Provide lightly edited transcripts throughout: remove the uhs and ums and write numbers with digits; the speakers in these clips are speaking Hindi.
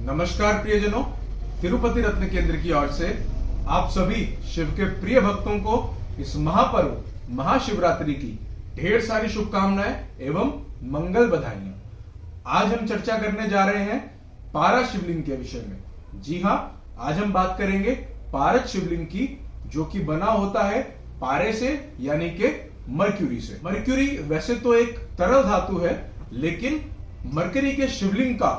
नमस्कार प्रियजनों, तिरुपति रत्न केंद्र की ओर से आप सभी शिव के प्रिय भक्तों को इस महापर्व महाशिवरात्रि की ढेर सारी शुभकामनाएं एवं मंगल बधाइयां। आज हम चर्चा करने जा रहे हैं पारा शिवलिंग के विषय में। जी हां, आज हम बात करेंगे पारद शिवलिंग की, जो कि बना होता है पारे से यानी कि मरक्यूरी से। मरक्यूरी वैसे तो एक तरल धातु है, लेकिन मरकरी के शिवलिंग का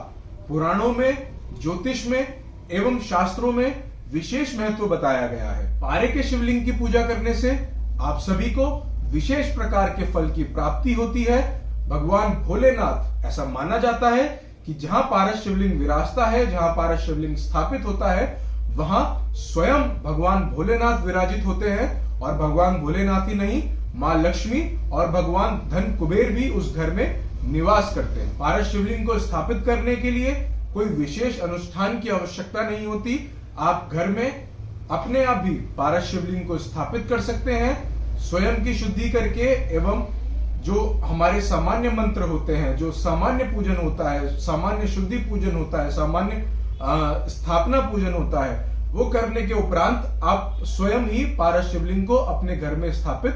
पुराणों में, ज्योतिष में एवं शास्त्रों में विशेष महत्व बताया गया है। पारे के शिवलिंग की पूजा करने से आप सभी को विशेष प्रकार के फल की प्राप्ति होती है। भगवान भोलेनाथ, ऐसा माना जाता है कि जहां पारस शिवलिंग विराजता है, जहां पारस शिवलिंग स्थापित होता है, वहां स्वयं भगवान भोलेनाथ विराजित होते हैं। और भगवान भोलेनाथ ही नहीं, मां लक्ष्मी और भगवान धन कुबेर भी उस घर में निवास करते हैं। पारस शिवलिंग को स्थापित करने के लिए कोई विशेष अनुष्ठान की आवश्यकता नहीं होती। आप घर में अपने आप भी पारस शिवलिंग को स्थापित कर सकते हैं, स्वयं की शुद्धि करके एवं जो हमारे सामान्य मंत्र होते हैं, जो सामान्य पूजन होता है, सामान्य शुद्धि पूजन होता है, सामान्य स्थापना पूजन होता है, वो करने के उपरांत आप स्वयं ही पारस शिवलिंग को अपने घर में स्थापित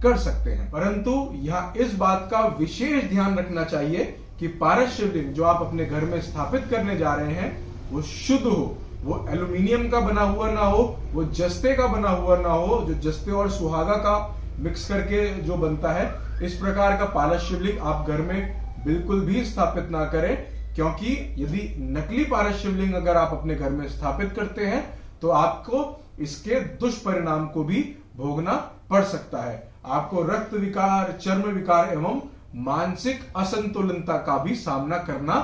कर सकते हैं। परंतु यहाँ इस बात का विशेष ध्यान रखना चाहिए कि पारस शिवलिंग जो आप अपने घर में स्थापित करने जा रहे हैं वो शुद्ध हो, वो एल्यूमिनियम का बना हुआ ना हो, वो जस्ते का बना हुआ ना हो, जो जस्ते और सुहागा का मिक्स करके जो बनता है, इस प्रकार का पारस शिवलिंग आप घर में बिल्कुल भी स्थापित ना करें। क्योंकि यदि नकली पारस शिवलिंग अगर आप अपने घर में स्थापित करते हैं तो आपको इसके दुष्परिणाम को भी भोगना पड़ सकता है। आपको रक्त विकार, चर्म विकार एवं मानसिक असंतुलनता का भी सामना करना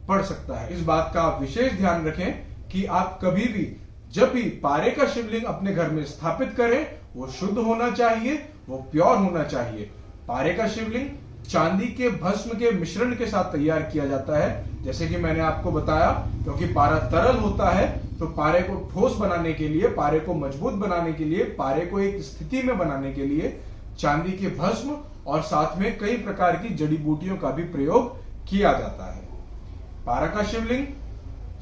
पड़ सकता है। इस बात का आप विशेष ध्यान रखें कि आप कभी भी जब भी पारे का शिवलिंग अपने घर में स्थापित करें, वो शुद्ध होना चाहिए, वो प्योर होना चाहिए। पारे का शिवलिंग चांदी के भस्म के मिश्रण के साथ तैयार किया जाता है। जैसे कि मैंने आपको बताया, क्योंकि पारा तरल होता है तो पारे को ठोस बनाने के लिए, पारे को मजबूत बनाने के लिए, पारे को एक स्थिति में बनाने के लिए चांदी के भस्म और साथ में कई प्रकार की जड़ी बूटियों का भी प्रयोग किया जाता है। पारा का शिवलिंग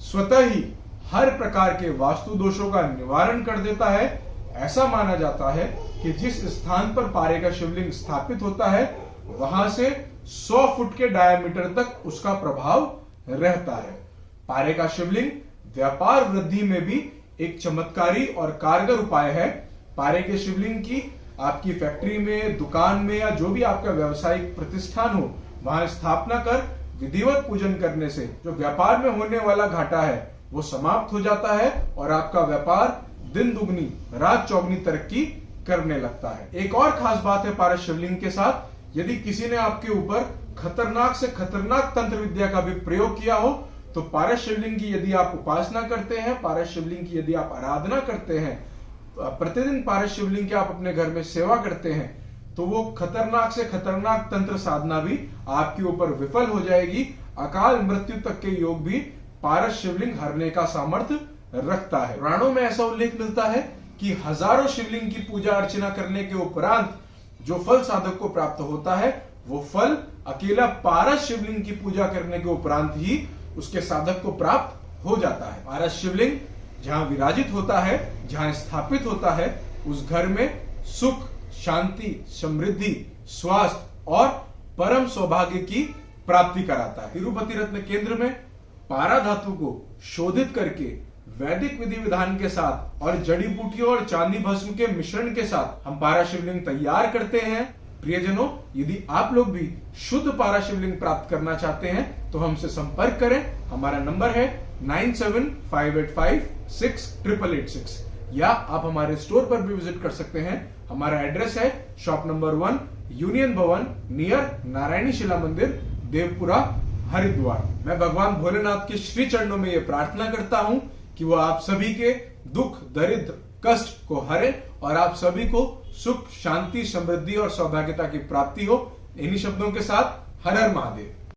स्वतः ही हर प्रकार के वास्तु दोषों का निवारण कर देता है। ऐसा माना जाता है कि जिस स्थान पर पारे का शिवलिंग स्थापित होता है, वहां से 100 फुट के डायमीटर तक उसका प्रभाव रहता है। पारे का शिवलिंग व्यापार वृद्धि में भी एक चमत्कारी और कारगर उपाय है। पारे के शिवलिंग की आपकी फैक्ट्री में, दुकान में या जो भी आपका व्यावसायिक प्रतिष्ठान हो, वहां स्थापना कर विधिवत पूजन करने से जो व्यापार में होने वाला घाटा है वो समाप्त हो जाता है और आपका व्यापार दिन दुगनी रात चौगनी तरक्की करने लगता है। एक और खास बात है पारस शिवलिंग के साथ, यदि किसी ने आपके ऊपर खतरनाक से खतरनाक तंत्र विद्या का भी प्रयोग किया हो, तो पारस शिवलिंग की यदि आप उपासना करते हैं, पारस शिवलिंग की यदि आप आराधना करते हैं, प्रतिदिन पारस शिवलिंग की आप अपने घर में सेवा करते हैं, तो वो खतरनाक से खतरनाक तंत्र साधना भी आपके ऊपर विफल हो जाएगी। अकाल मृत्यु तक के योग भी पारस शिवलिंग हरने का सामर्थ्य रखता है। पुराणों में ऐसा उल्लेख मिलता है कि हजारों शिवलिंग की पूजा अर्चना करने के उपरांत जो फल साधक को प्राप्त होता है, वो फल अकेला पारस शिवलिंग की पूजा करने के उपरांत ही उसके साधक को प्राप्त हो जाता है। पारस शिवलिंग जहां विराजित होता है, जहां स्थापित होता है, उस घर में सुख, शांति, समृद्धि, स्वास्थ्य और परम सौभाग्य की प्राप्ति कराता है। तिरुपति रत्न केंद्र में पारा धातु को शोधित करके वैदिक विधि विधान के साथ और जड़ी बूटियों और चांदी भस्म के मिश्रण के साथ हम पारा शिवलिंग तैयार करते हैं। प्रियजनों, यदि आप लोग भी शुद्ध पारा शिवलिंग प्राप्त करना चाहते हैं तो हमसे संपर्क करें। हमारा नंबर है 9758568886 या आप हमारे स्टोर पर भी विजिट कर सकते हैं। हमारा एड्रेस है शॉप नंबर 1, यूनियन भवन, नियर नारायणी शिला मंदिर, देवपुरा, हरिद्वार। मैं भगवान भोलेनाथ के श्री चरणों में यह प्रार्थना करता हूं कि वो आप सभी के दुख, दरिद्र, कष्ट को हरे और आप सभी को सुख, शांति, समृद्धि और सौभाग्यता की प्राप्ति हो। इन्हीं शब्दों के साथ हर हर महादेव।